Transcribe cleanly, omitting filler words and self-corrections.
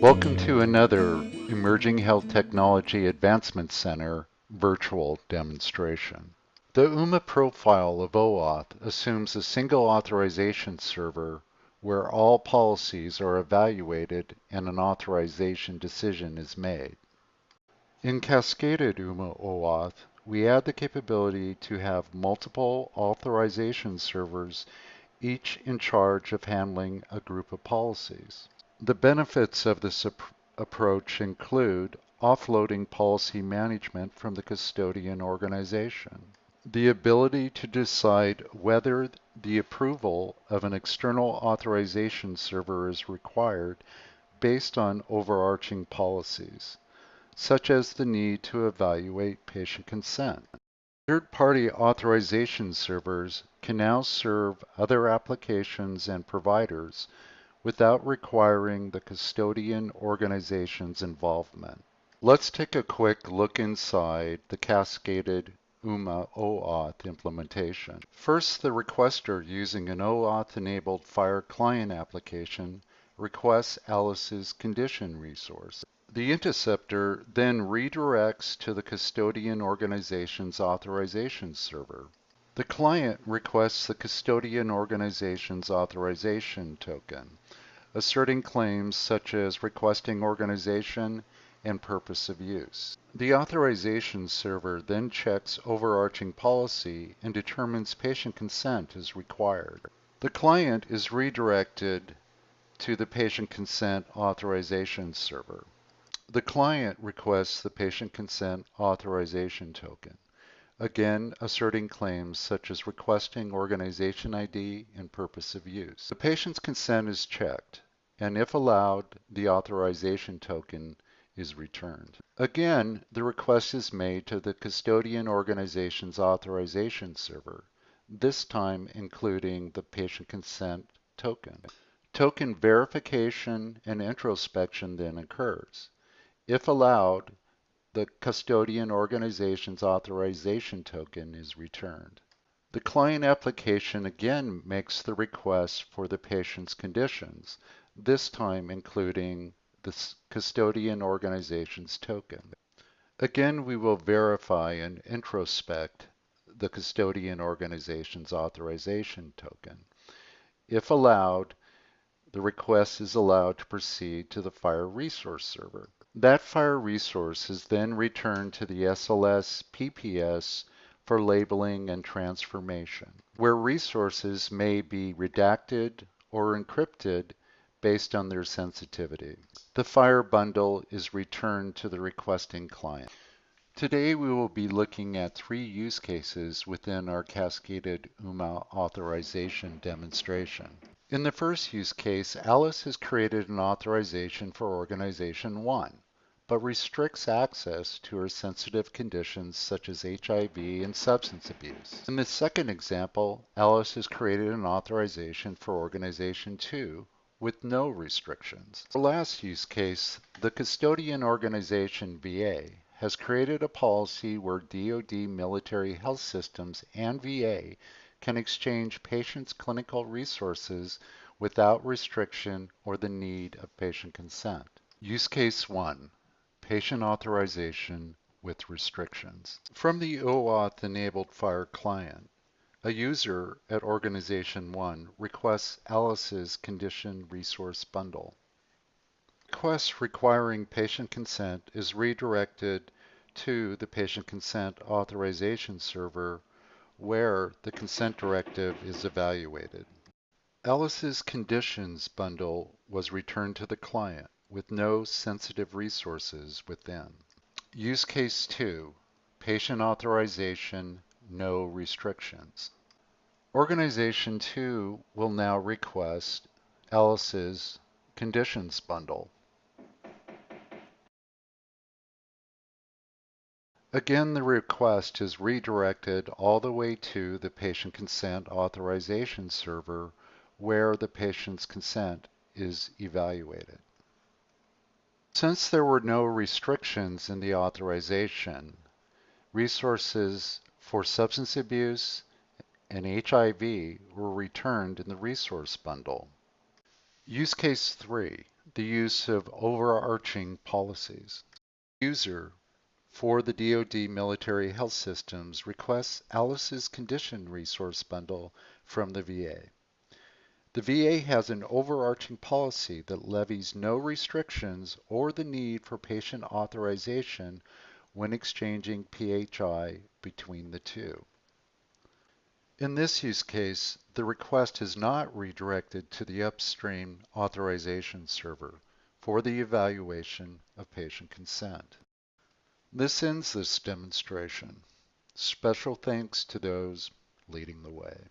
Welcome to another Emerging Health Technology Advancement Center virtual demonstration. The UMA profile of OAuth assumes a single authorization server where all policies are evaluated and an authorization decision is made. In Cascaded OAuth, we add the capability to have multiple authorization servers, each in charge of handling a group of policies. The benefits of this approach include offloading policy management from the custodian organization, the ability to decide whether the approval of an external authorization server is required based on overarching policies, such as the need to evaluate patient consent. Third-party authorization servers can now serve other applications and providers without requiring the custodian organization's involvement. Let's take a quick look inside the Cascaded OAuth implementation. First, the requester using an OAuth-enabled FHIR client application requests Alice's condition resource. The interceptor then redirects to the custodian organization's authorization server. The client requests the custodian organization's authorization token, asserting claims such as requesting organization and purpose of use. The authorization server then checks overarching policy and determines patient consent is required. The client is redirected to the patient consent authorization server. The client requests the patient consent authorization token, again asserting claims such as requesting organization ID and purpose of use. The patient's consent is checked, and if allowed, the authorization token is returned. Again, the request is made to the custodian organization's authorization server, this time including the patient consent token. Token verification and introspection then occurs. If allowed, the custodian organization's authorization token is returned. The client application again makes the request for the patient's conditions, this time including the custodian organization's token. Again, we will verify and introspect the custodian organization's authorization token. If allowed, the request is allowed to proceed to the FHIR resource server. That FHIR resource is then returned to the SLS PPS for labeling and transformation, where resources may be redacted or encrypted based on their sensitivity. The FHIR bundle is returned to the requesting client. Today we will be looking at 3 use cases within our Cascaded authorization demonstration. In the first use case, Alice has created an authorization for Organization 1, but restricts access to her sensitive conditions such as HIV and substance abuse. In the second example, Alice has created an authorization for Organization 2 with no restrictions. The last use case, the custodian organization VA has created a policy where DoD military health systems and VA can exchange patients' clinical resources without restriction or the need of patient consent. Use case 1, patient authorization with restrictions. From the OAuth-enabled FHIR client, a user at Organization 1 requests Alice's condition resource bundle. Request requiring patient consent is redirected to the patient consent authorization server where the consent directive is evaluated. Alice's conditions bundle was returned to the client with no sensitive resources within. Use case 2, patient authorization, no restrictions. Organization 2 will now request Alice's conditions bundle. Again, the request is redirected all the way to the patient consent authorization server where the patient's consent is evaluated. Since there were no restrictions in the authorization, resources for substance abuse and HIV were returned in the resource bundle. Use case 3, the use of overarching policies. User for the DoD Military Health Systems requests Alice's condition resource bundle from the VA. The VA has an overarching policy that levies no restrictions or the need for patient authorization when exchanging PHI between the two. In this use case, the request is not redirected to the upstream authorization server for the evaluation of patient consent. This ends this demonstration. Special thanks to those leading the way.